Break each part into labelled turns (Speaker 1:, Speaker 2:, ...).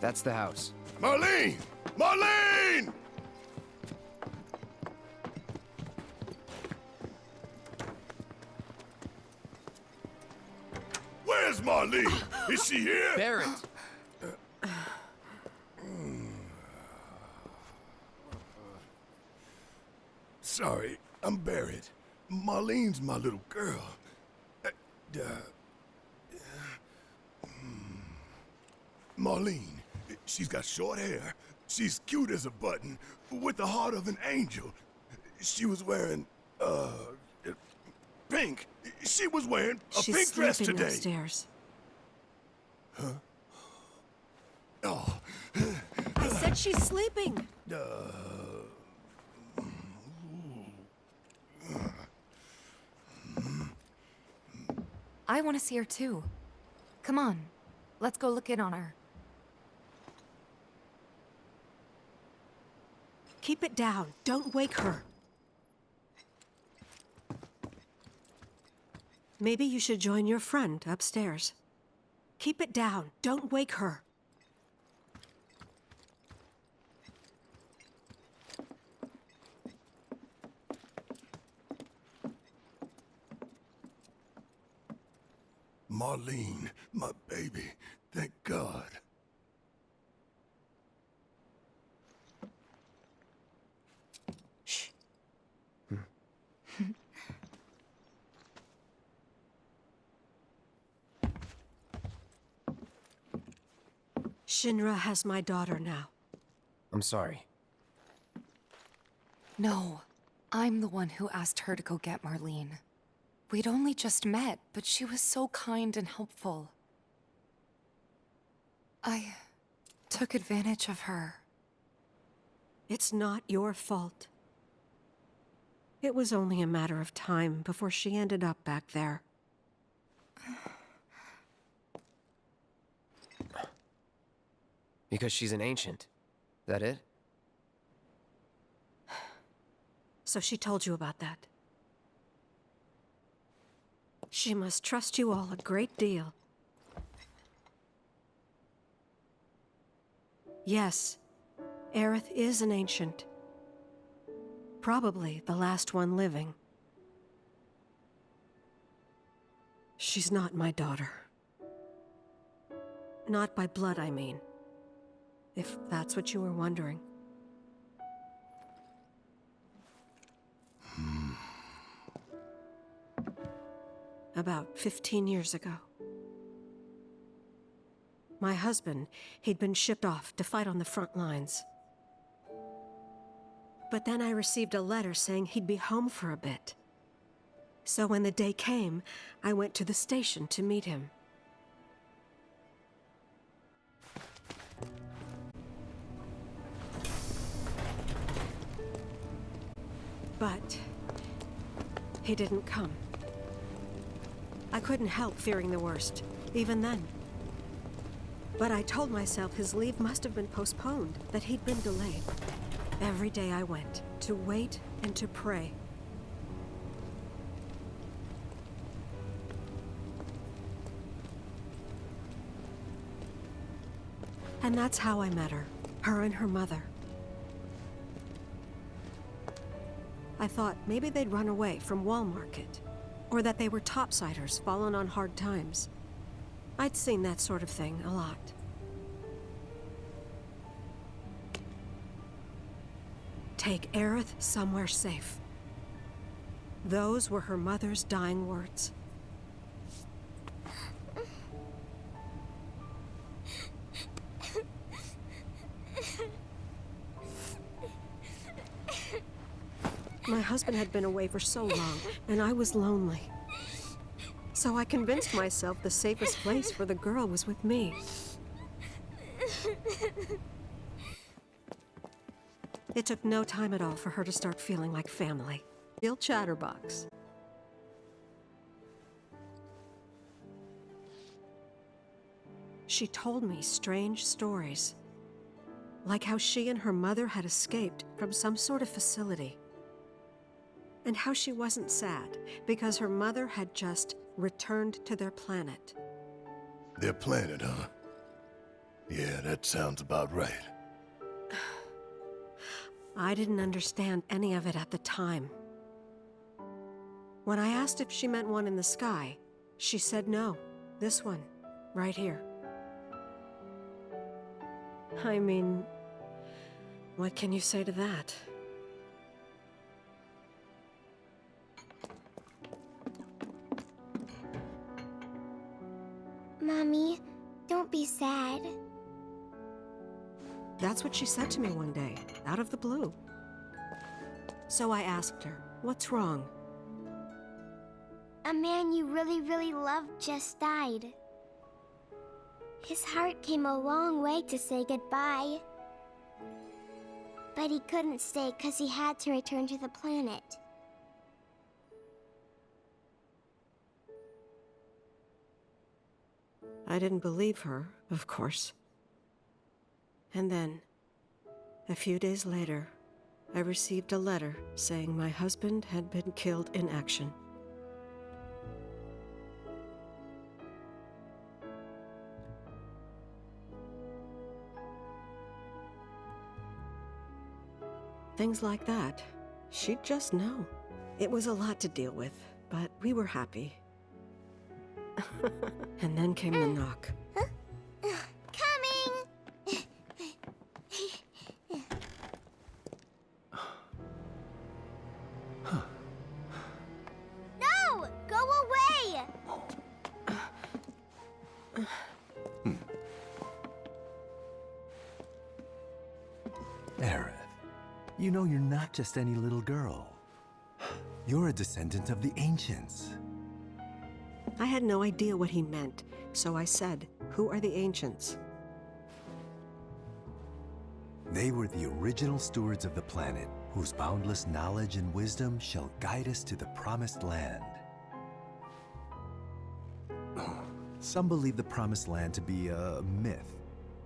Speaker 1: That's the house.
Speaker 2: Marlene! Marlene! Where's Marlene? Is she here?
Speaker 1: Barrett!
Speaker 2: Sorry, I'm Barrett. Marlene's my little girl. Marlene, she's got short hair. She's cute as a button, with the heart of an angel. She was wearing, pink. She was wearing a pink dress
Speaker 3: She's sleeping
Speaker 2: today.
Speaker 3: upstairs.
Speaker 2: Huh? Oh.
Speaker 3: I said she's sleeping.
Speaker 4: I want to see her too. Come on, let's go look in on her.
Speaker 3: Keep it down. Don't wake her. Maybe you should join your friend upstairs. Keep it down. Don't wake her.
Speaker 2: Marlene, my baby. Thank God.
Speaker 3: Shh. Shinra has my daughter now.
Speaker 1: I'm sorry.
Speaker 4: No, I'm the one who asked her to go get Marlene. We'd only just met, but she was so kind and helpful. I took advantage of her.
Speaker 3: It's not your fault. It was only a matter of time before she ended up back there.
Speaker 1: Because she's an ancient. That it?
Speaker 3: So she told you about that. She must trust you all a great deal. Yes, Aerith is an ancient. Probably the last one living. She's not my daughter. Not by blood, I mean. If that's what you were wondering. About 15 years ago. My husband, he'd been shipped off to fight on the front lines. But then I received a letter saying he'd be home for a bit. So when the day came, I went to the station to meet him. But he didn't come. I couldn't help fearing the worst, even then. But I told myself his leave must have been postponed, that he'd been delayed. Every day I went, to wait and to pray. And that's how I met her and her mother. I thought maybe they'd run away from Wall Market, or that they were topsiders fallen on hard times. I'd seen that sort of thing a lot. Take Aerith somewhere safe. Those were her mother's dying words. My husband had been away for so long, and I was lonely. So I convinced myself the safest place for the girl was with me. It took no time at all for her to start feeling like family. Real chatterbox. She told me strange stories. Like how she and her mother had escaped from some sort of facility. And how she wasn't sad, because her mother had just returned to their planet.
Speaker 2: Their planet, huh? Yeah, that sounds about right.
Speaker 3: I didn't understand any of it at the time. When I asked if she meant one in the sky, she said no. This one, right here. I mean, what can you say to that?
Speaker 5: Mommy, don't be sad.
Speaker 3: That's what she said to me one day, out of the blue. So I asked her, what's wrong?
Speaker 5: A man you really, really loved just died. His heart came a long way to say goodbye. But he couldn't stay because he had to return to the planet.
Speaker 3: I didn't believe her, of course. And then, a few days later, I received a letter saying my husband had been killed in action. Things like that, she'd just know. It was a lot to deal with, but we were happy. And then came the knock.
Speaker 5: Coming! No! Go away!
Speaker 6: Aerith, you know you're not just any little girl. You're a descendant of the ancients.
Speaker 3: I had no idea what he meant, so I said, "Who are the ancients?"
Speaker 6: They were the original stewards of the planet, whose boundless knowledge and wisdom shall guide us to the promised land. Some believe the promised land to be a myth,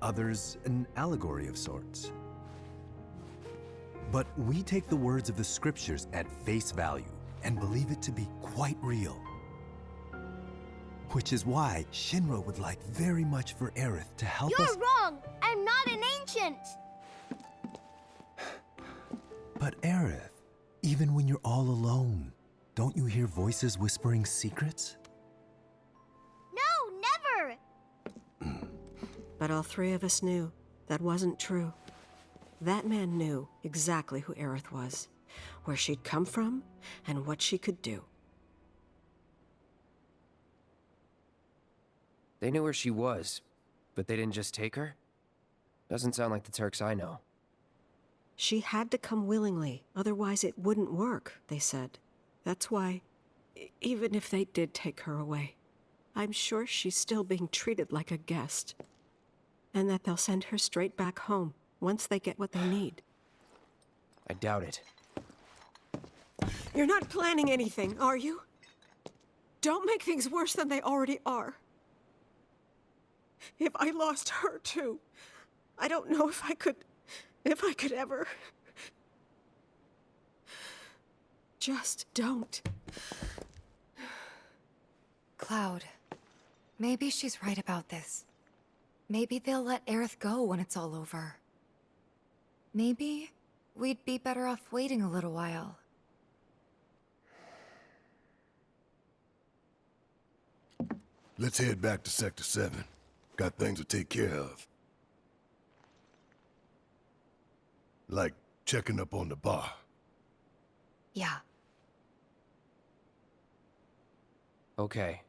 Speaker 6: others an allegory of sorts. But we take the words of the scriptures at face value and believe it to be quite real. Which is why Shinra would like very much for Aerith to help us—
Speaker 5: You're wrong! I'm not an ancient!
Speaker 6: But Aerith, even when you're all alone, don't you hear voices whispering secrets?
Speaker 5: No, never!
Speaker 3: But all three of us knew that wasn't true. That man knew exactly who Aerith was, where she'd come from, and what she could do.
Speaker 1: They knew where she was, but they didn't just take her? Doesn't sound like the Turks I know.
Speaker 3: She had to come willingly, otherwise it wouldn't work, they said. That's why, even if they did take her away, I'm sure she's still being treated like a guest. And that they'll send her straight back home, once they get what they need.
Speaker 1: I doubt it.
Speaker 3: You're not planning anything, are you? Don't make things worse than they already are. If I lost her too, I don't know if I could ever. Just don't.
Speaker 4: Cloud, maybe she's right about this. Maybe they'll let Aerith go when it's all over. Maybe we'd be better off waiting a little while.
Speaker 2: Let's head back to Sector 7. Got things to take care of. Like checking up on the bar.
Speaker 4: Yeah.
Speaker 1: Okay.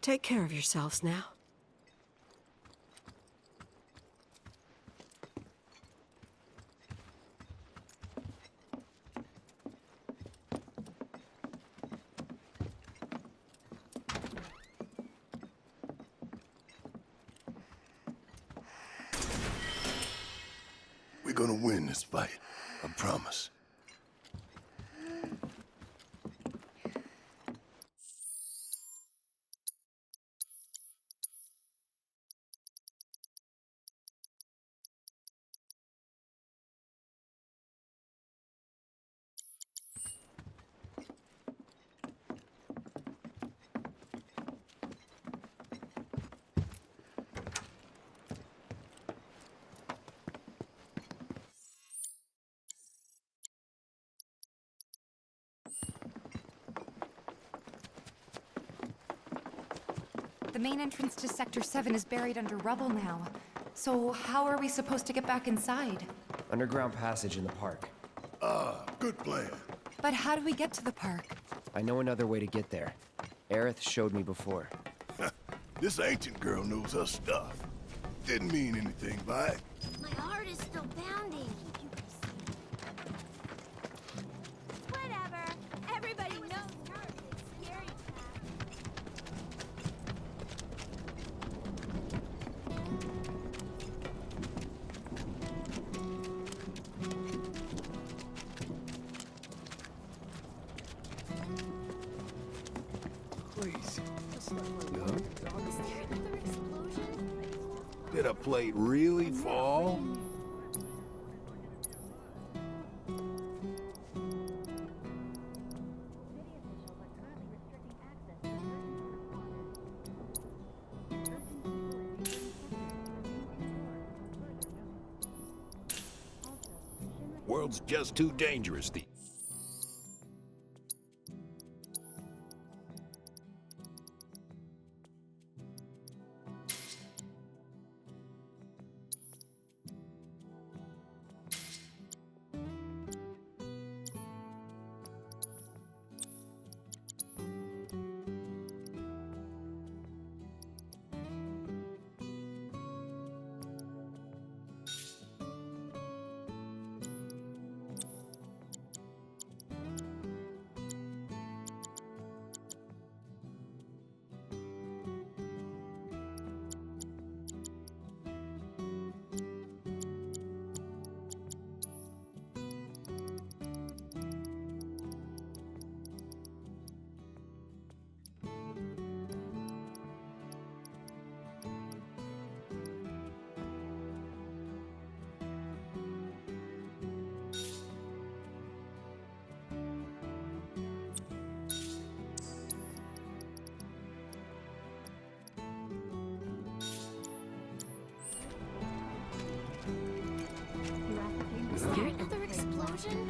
Speaker 3: Take care of yourselves now.
Speaker 2: We're gonna win this fight. I promise.
Speaker 4: main entrance to Sector 7 is buried under rubble now. So how are we supposed to get back inside?
Speaker 1: Underground passage in the park.
Speaker 2: Good plan.
Speaker 4: But how do we get to the park?
Speaker 1: I know another way to get there. Aerith showed me before.
Speaker 2: This ancient girl knows her stuff. Didn't mean anything by it.
Speaker 5: My heart is still pounding. Whatever. Everybody knows her. It's scary.
Speaker 2: Please.
Speaker 5: Is there another explosion?
Speaker 2: Did a plate really fall?
Speaker 7: World's just too dangerous.
Speaker 5: Is there another explosion?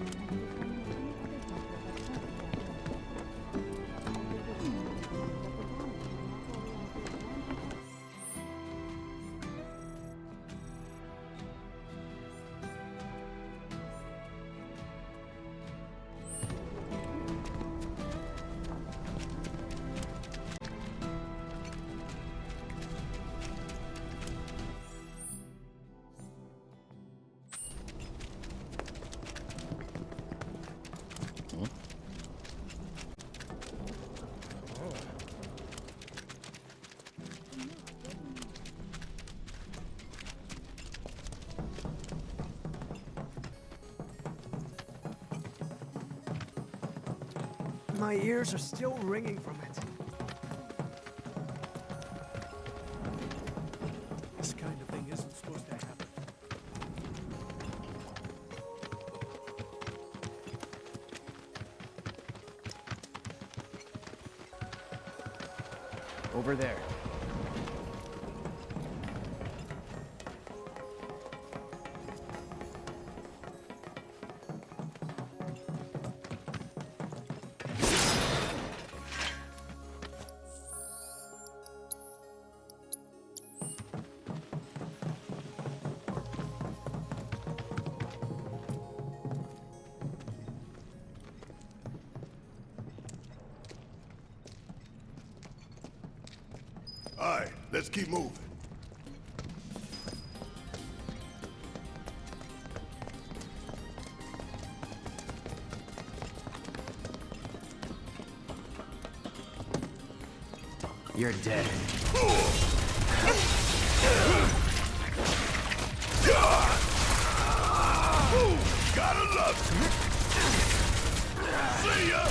Speaker 8: My ears are still ringing from it. This kind of thing isn't supposed to happen.
Speaker 1: Over there.
Speaker 2: All right, let's keep moving.
Speaker 1: You're dead.
Speaker 2: Gotta love it. See ya!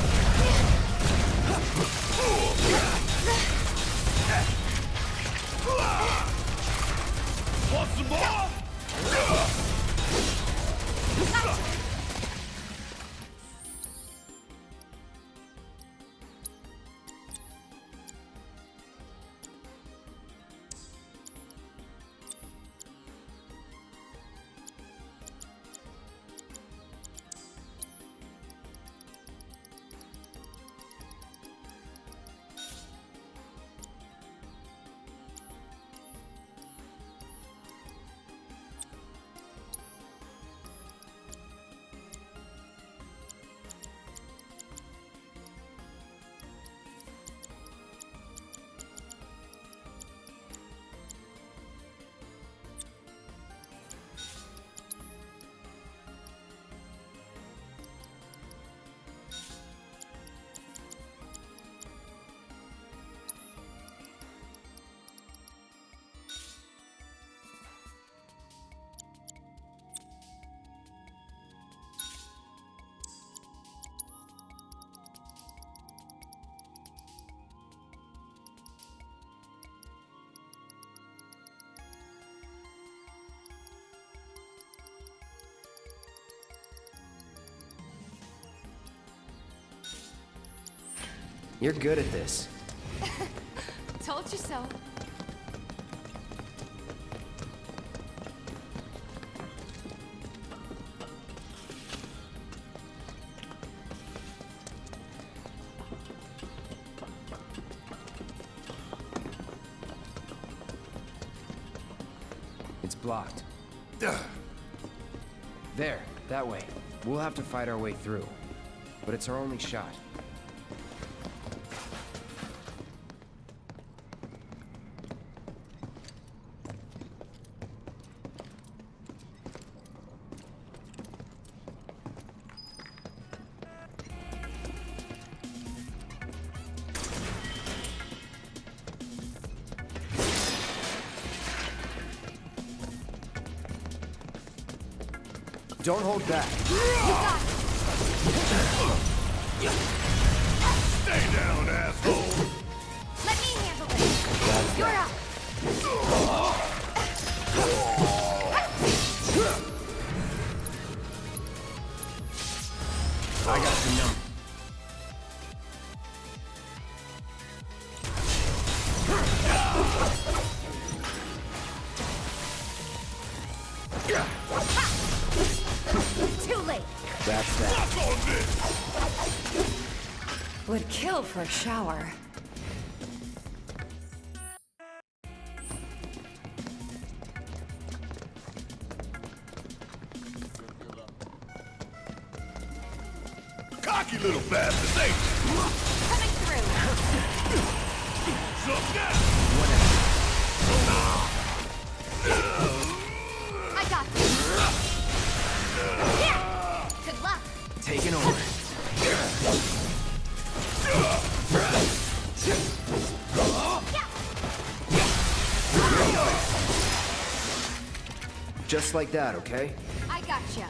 Speaker 2: Want some more?
Speaker 1: You're good at this.
Speaker 4: Told you so.
Speaker 1: It's blocked.
Speaker 2: Ugh.
Speaker 1: There, that way. We'll have to fight our way through. But it's our only shot. Don't hold back.
Speaker 2: Stay down, asshole!
Speaker 4: Let me handle this. You're up.
Speaker 1: I got the number.
Speaker 4: Too late.
Speaker 1: That's that.
Speaker 2: Suck on this!
Speaker 4: Would kill for a shower.
Speaker 2: Cocky little bastards, ain't you?
Speaker 4: Coming through.
Speaker 2: Suck that!
Speaker 4: I got this. Yeah. Good luck.
Speaker 1: Taking over. Just like that, okay?
Speaker 4: I gotcha.